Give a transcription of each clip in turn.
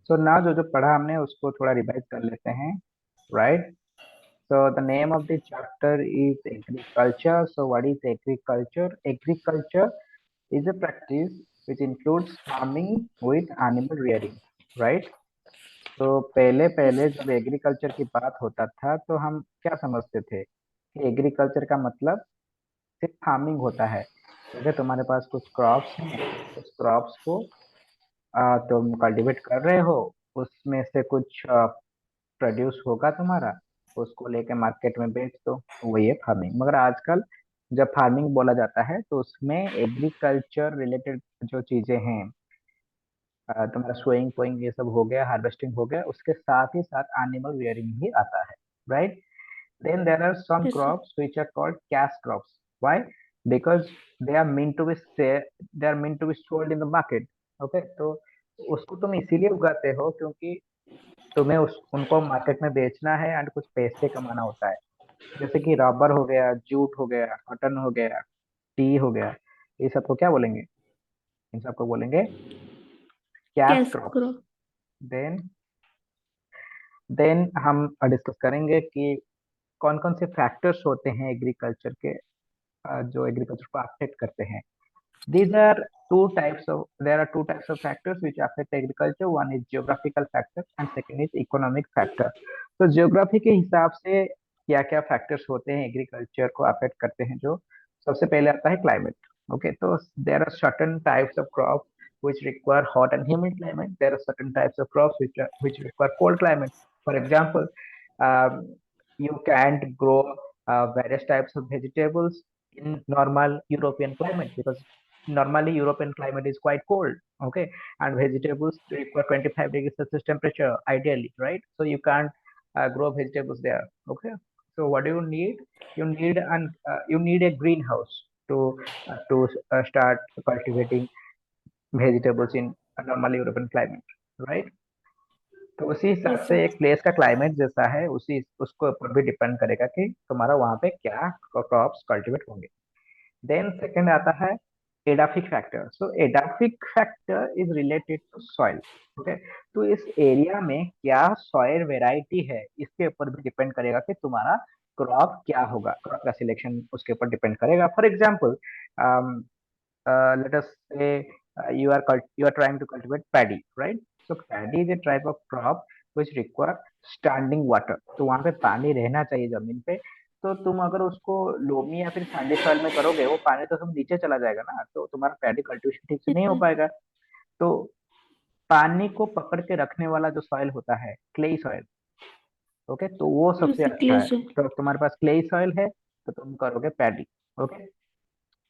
सो ना जो जो पढ़ा हमने उसको थोड़ा रिवाइज कर लेते हैं, right? So the name of the chapter is agriculture. So what is agriculture? Agriculture is a practice which includes farming with animal rearing, right? तो पहले Yes. पहले जब एग्रीकल्चर की बात होता था तो हम क्या समझते थे कि एग्रीकल्चर का मतलब सिर्फ फार्मिंग होता है। अगर तुम्हारे पास कुछ क्रॉप्स हैं, उस क्रॉप्स को तुम कल्टीवेट कर रहे हो, उसमें से कुछ प्रोड्यूस होगा तुम्हारा, उसको लेके मार्केट में बेच दो, तो वही है फार्मिंग। मगर आजकल जब फार्मिंग बोला जाता है तो उसमें एग्रीकल्चर रिलेटेड जो चीजें हैं, तुम्हारा सोइंग पोइंग ये सब हो गया, हार्वेस्टिंग हो गया, उसके साथ ही साथ एनिमल रियरिंग भी आता है, right? Then there are some Yes, sir. Crops which are called cash crops. Why? Because they are mean to be they are mean to be sold in the market. Okay, तो उसको तुम इसीलिए उगाते हो क्योंकि तुम्हें उस उनको मार्केट में बेचना है एंड कुछ पैसे कमाना होता है। जैसे कि रबर हो गया, जूट हो गया, कॉटन हो गया, टी हो गया, ये सबको क्या बोलेंगे? इन सबको बोलेंगे cash Yes, crops. bro. Then then हम डिस्कस करेंगे कि कौन कौन से फैक्टर्स होते हैं एग्रीकल्चर के, जो एग्रीकल्चर को अफेक्ट करते हैं. These are there are two types of factors which affect agriculture. One is geographical factor and second is economic factor. तो geography के हिसाब से क्या क्या फैक्टर्स होते हैं एग्रीकल्चर को अफेक्ट करते हैं? जो सबसे पहले आता है क्लाइमेट. ओके, तो there are certain types of crops which require hot and humid climate. There are certain types of crops which require cold climate. For example, um, you can't grow various types of vegetables in normal European climate because normally European climate is quite cold. Okay, and vegetables require 25 degrees Celsius temperature ideally, right? So you can't grow vegetables there. Okay, so what do you need? You need a greenhouse to start cultivating vegetables in a normal European climate, right? तो उसी हिसाब Yes, से sir. एक place का climate जैसा है, उसी उसको ऊपर भी डिपेंड करेगा कि तुम्हारा वहां पे क्या क्रॉप्स कल्टीवेट होंगे. देन सेकंड आता है edaphic factor. So edaphic factor is related to soil. Okay, तो इस एरिया में क्या सॉइल वेराइटी है, इसके ऊपर भी डिपेंड करेगा कि तुम्हारा क्रॉप क्या होगा, क्रॉप का सिलेक्शन उसके ऊपर डिपेंड करेगा. For example, let us say you are trying to cultivate paddy, right? So paddy is a type of crop which require standing water. तो वहां पे पानी रहना चाहिए जमीन पे. तो तुम अगर उसको लोमी या फिर सैंडी सॉइल में करोगे, वो पानी तो सब नीचे चला जाएगा ना, तो तुम्हारा पैडी कल्टीवेशन ठीक से Yes, नहीं हो sir. पाएगा. तो पानी को पकड़ के रखने वाला जो सॉइल होता है, क्लेई सॉइल. ओके, तो वो सबसे Yes, sir. अच्छा Clear, है. sir. तो तुम्हारे पास क्लेई सॉइल है तो तुम करोगे पैडी. ओके,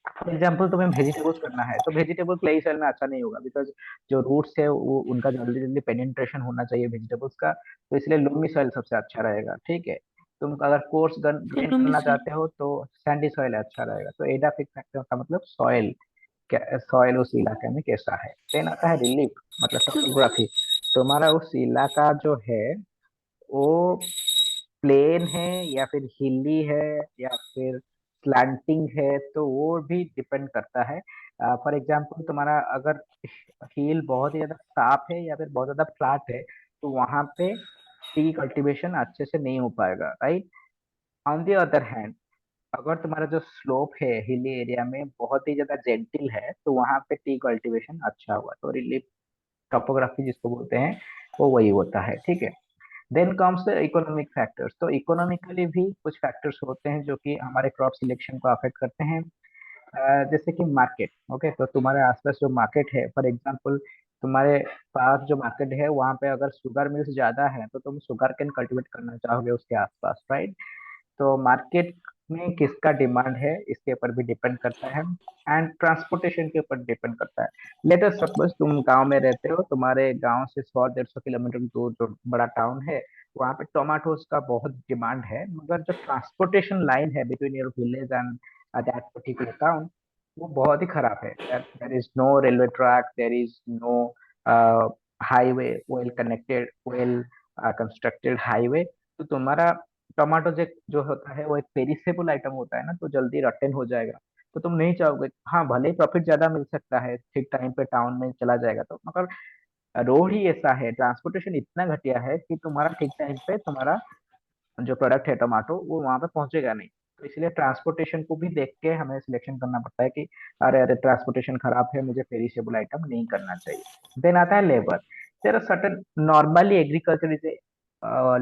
फॉर एग्जाम्पल तुम्हें वेजिटेबल्स करना है तो वेजिटेबल क्लेई सॉइल में अच्छा नहीं होगा बिकॉज जो रूट्स है वो उनका जल्दी जल्दी पेनिट्रेशन होना चाहिए वेजिटेबल्स का, तो इसलिए लोमी सॉइल सबसे अच्छा रहेगा. ठीक है, तुम अगर कोर्स ग्रेन Hello, करना Miss sir. चाहते हो तो सैंडी सॉइल अच्छा रहेगा. तो एडाफिक फैक्टर का मतलब सॉइल, सॉइल उस इलाके में कैसा है. देन आता है रिलीफ, मतलब Sir. टोपोग्राफी. तुम्हारा उस इलाका जो है वो प्लेन है या फिर हिली है या फिर स्लैंटिंग है, तो वो भी डिपेंड करता है. फॉर एग्जांपल, तुम्हारा अगर हिल बहुत ही ज्यादा साफ है या फिर बहुत ज्यादा फ्लैट है, तो वहां पे टी कल्टीवेशन अच्छे से नहीं हो पाएगा, right? On the other hand, अगर तुम्हारा जो स्लोप है हिली एरिया में बहुत ही ज्यादा जेंटिल है, तो वहां पे टी कल्टीवेशन अच्छा हुआ. तो रिलीफ टोपोग्राफी जिसको बोलते हैं वो वही होता है. ठीक है. Then comes the economic factors. तो इकोनॉमिकली भी कुछ फैक्टर्स होते हैं जो कि हमारे क्रॉप सिलेक्शन को अफेक्ट करते हैं. जैसे कि मार्केट. ओके, तो तुम्हारे आसपास जो मार्केट है, फॉर एग्जांपल तुम्हारे पास जो मार्केट है वहां पे अगर शुगर मिल्स ज्यादा है तो तुम शुगर कैन कल्टीवेट करना चाहोगे उसके आसपास, राइट? तो मार्केट में किसका डिमांड है इसके ऊपर भी डिपेंड करता है. एंड ट्रांसपोर्टेशन के ऊपर डिपेंड करता है. लेट अस सपोज तुम गांव में रहते हो, तुम्हारे गांव से 100-150 किलोमीटर दूर जो बड़ा टाउन है, वहां पे टोमेटोज का बहुत डिमांड है, मगर जो ट्रांसपोर्टेशन लाइन है between your village and that particular town, वो बहुत ही खराब है. There is no railway track, there is no highway, well connected, well constructed highway. तो तुम्हारा टमाटो जो होता है वो एक पेरिसेबल आइटम होता है ना, तो जल्दी रटन हो जाएगा. तो तुम नहीं चाहोगे, हाँ भले ही प्रॉफिट ज्यादा मिल सकता है, ठीक टाइम पे टाउन में चला जाएगा तो, मगर रोड ही ऐसा है, ट्रांसपोर्टेशन इतना घटिया है कि तुम्हारा ठीक टाइम पे तुम्हारा जो प्रोडक्ट है टमाटो वो वहां पे पहुंचेगा नहीं। तो इसलिए ट्रांसपोर्टेशन को भी देख के हमें सिलेक्शन करना पड़ता है कि अरे अरे ट्रांसपोर्टेशन खराब है, मुझे पेरिशेबल आइटम नहीं करना चाहिए। देन आता है labour. There are certain, normally agriculture is a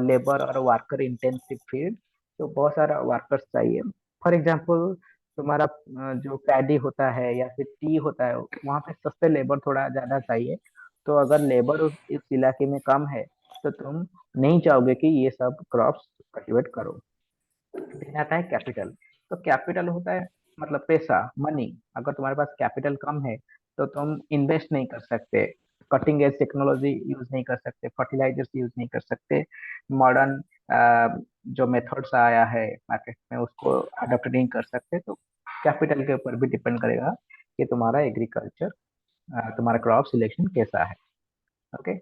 labour और वर्कर इंटेंसिव फील्ड। तो बहुत सारा वर्कर्स चाहिए। फॉर एग्जाम्पल तुम्हारा जो पैडी होता है या फिर टी होता है, वहाँ पे सस्ते लेबर थोड़ा ज्यादा चाहिए। तो अगर लेबर इस इलाके में कम है तो तुम नहीं चाहोगे कि ये सब क्रॉप्स कल्टीवेट करो। देन आता है कैपिटल। तो कैपिटल होता है मतलब पैसा, मनी। अगर तुम्हारे पास कैपिटल कम है तो तुम इन्वेस्ट नहीं कर सकते, कटिंग एज टेक्नोलॉजी यूज नहीं कर सकते, फर्टिलाइजर्स यूज नहीं कर सकते, मॉडर्न जो मेथड्स आया है मार्केट में उसको अडॉप्ट नहीं कर सकते। तो कैपिटल के ऊपर भी डिपेंड करेगा कि तुम्हारा एग्रीकल्चर, तुम्हारा क्रॉप सिलेक्शन कैसा है। Okay,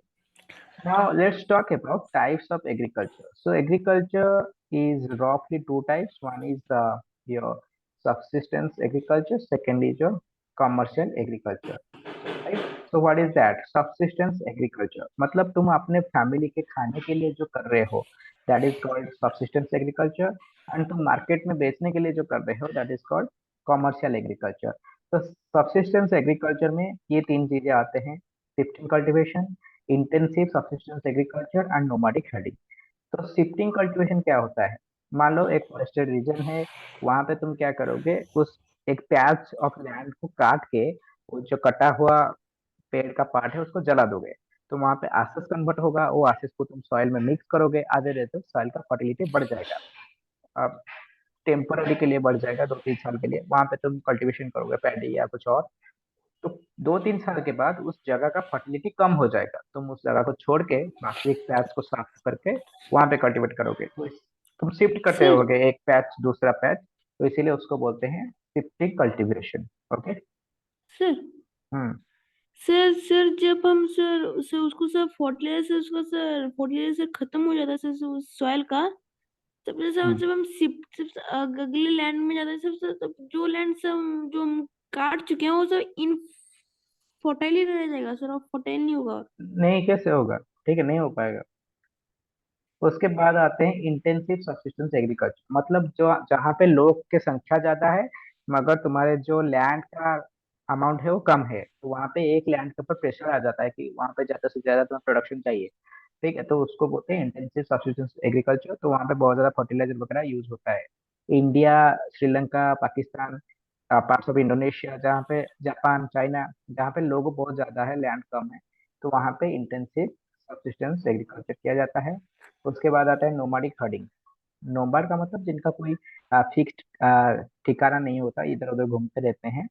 now let's talk about types of agriculture. So agriculture is roughly two types. One is your subsistence agriculture. Second is your commercial agriculture. Right? So what is that? Subsistence agriculture. मतलब तुम अपने family के खाने के लिए जो कर रहे हो, that is called subsistence agriculture. And तुम मार्केट में बेचने के लिए जो कर रहे हो, that is called commercial agriculture. तो subsistence agriculture में ये तीन चीजें आते हैं: shifting cultivation, intensive subsistence agriculture and nomadic herding. तो शिफ्टिंग कल्टीवेशन क्या होता है? मान लो एक फॉरेस्टेड रीजन है, वहां पे तुम क्या करोगे, उस एक पैच ऑफ लैंड को काट के वो जो कटा हुआ पेड़ का पार्ट है उसको जला दोगे। तो वहां पे एसिड कन्वर्ट होगा, वो एसिड को तुम सॉइल में मिक्स करोगे, आधे देते सॉइल का फर्टिलिटी बढ़ जाएगा। अब टेम्पररी के लिए बढ़ जाएगा, 2-3 साल के लिए वहां पे तुम कल्टीवेशन करोगे पैडी या कुछ और। तो 2-3 साल के बाद उस जगह का फर्टिलिटी कम हो जाएगा, तुम उस जगह को छोड़ के बाकी एक पैच को साफ करके वहां पे कल्टीवेट करोगे। तो तुम शिफ्ट करते सर होगे एक पैच दूसरा पैच, तो इसीलिए उसको बोलते हैं शिफ्टिंग कल्टीवेशन। ओके। सर हम्म। सर जब हम सर उसको सर फर्टिलाइजर उसका सर फर्टिलाइजर खत्म हो जाता है सर सॉइल का, तब जैसे हम्म। जब हम शिफ्ट अगले लैंड में जाते हैं सब सर, तब जो लैंड से हम जो हम काट चुके हैं वो सब इन फर्टाइल ही रह जाएगा सर, और फर्टाइल नहीं होगा। नहीं, कैसे होगा? ठीक है, नहीं हो पाएगा। उसके बाद आते हैं इंटेंसिव सब्सिस्टेंस एग्रीकल्चर। मतलब जो जहाँ पे लोग की संख्या ज्यादा है मगर तुम्हारे जो लैंड का अमाउंट है वो कम है, तो वहाँ पे एक लैंड के ऊपर प्रेशर आ जाता है कि वहाँ पे ज्यादा से ज्यादा तुम्हें प्रोडक्शन चाहिए। ठीक है, तो उसको बोलते हैं इंटेंसिव सब्सिस्टेंस एग्रीकल्चर। तो वहाँ पे बहुत ज्यादा फर्टिलाइजर वगैरह यूज होता है। India, Sri Lanka, Pakistan, parts of Indonesia, जहाँ पे जापान, चाइना, जहाँ पे लोग बहुत ज्यादा है लैंड कम है, तो वहाँ पे इंटेंसिव सब्सिस्टेंस एग्रीकल्चर किया जाता है। उसके बाद आता है नोमाडिक हर्डिंग। नोमाड का मतलब जिनका कोई फिक्स्ड ठिकाना नहीं होता, इधर उधर घूमते रहते हैं।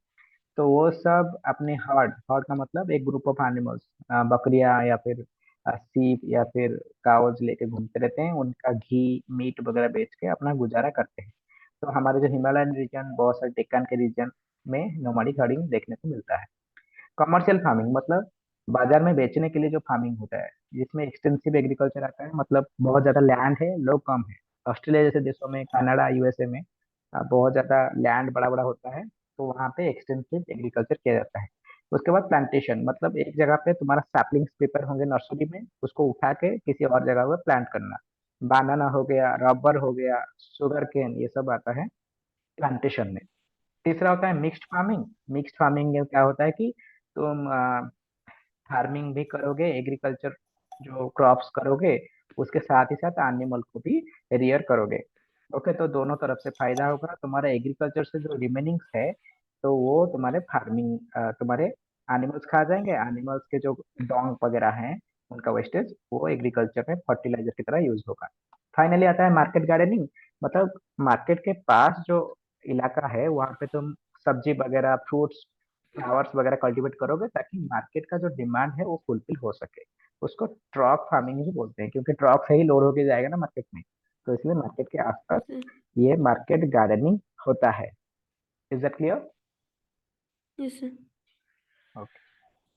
तो वो सब अपने हर्ड, हर्ड का मतलब एक ग्रुप ऑफ एनिमल्स, बकरियां या फिर सीप या फिर काउज लेके घूमते रहते हैं, उनका घी मीट वगैरह बेच के अपना गुजारा करते हैं। तो हमारे जो हिमालयन रीजन, बहुत सारे डेक्कन के रीजन में नोमाडिक हर्डिंग देखने को मिलता है। कमर्शियल फार्मिंग मतलब बाजार में बेचने के लिए जो फार्मिंग होता है, जिसमें एक्सटेंसिव एग्रीकल्चर आता है, मतलब बहुत ज्यादा लैंड है, लोग कम है। ऑस्ट्रेलिया जैसे देशों में, कनाडा, यूएसए में बहुत ज्यादा लैंड बड़ा बड़ा होता है, तो वहाँ पे एक्सटेंसिव एग्रीकल्चर किया जाता है। उसके बाद प्लांटेशन, मतलब एक जगह पे तुम्हारा सैपलिंग्स प्रिपेयर होंगे नर्सरी में, उसको उठा के किसी और जगह पे प्लांट करना। बनाना हो गया, रबर हो गया, शुगर केन, ये सब आता है प्लांटेशन में। तीसरा होता है मिक्स्ड फार्मिंग। मिक्स्ड फार्मिंग में क्या होता है कि तुम फार्मिंग भी करोगे, एग्रीकल्चर जो क्रॉप्स करोगे उसके साथ ही साथ एनिमल को भी रियर करोगे। ओके, तो दोनों तरफ से फायदा होगा। तुम्हारा एग्रीकल्चर से जो रिमेनिंग्स है तो वो तुम्हारे फार्मिंग, तुम्हारे एनिमल्स खा जाएंगे। एनिमल्स के जो डोंग वगैरह हैं उनका वेस्टेज वो एग्रीकल्चर में फर्टिलाइजर की तरह यूज होगा। फाइनली आता है मार्केट गार्डनिंग। मतलब मार्केट के पास जो इलाका है वहाँ पे तुम सब्जी वगैरह, फ्रूट्स, फ्लावर्स वगैरह कल्टीवेट करोगे ताकि मार्केट का जो डिमांड है वो फुलफिल हो सके। उसको ट्रॉक फार्मिंग ही बोलते हैं, क्योंकि ट्रॉक से ही लोड होके जाएगा ना मार्केट में। तो इसलिए मार्केट के आसपास ये मार्केट गार्डनिंग होता है। Is that clear? Yes sir.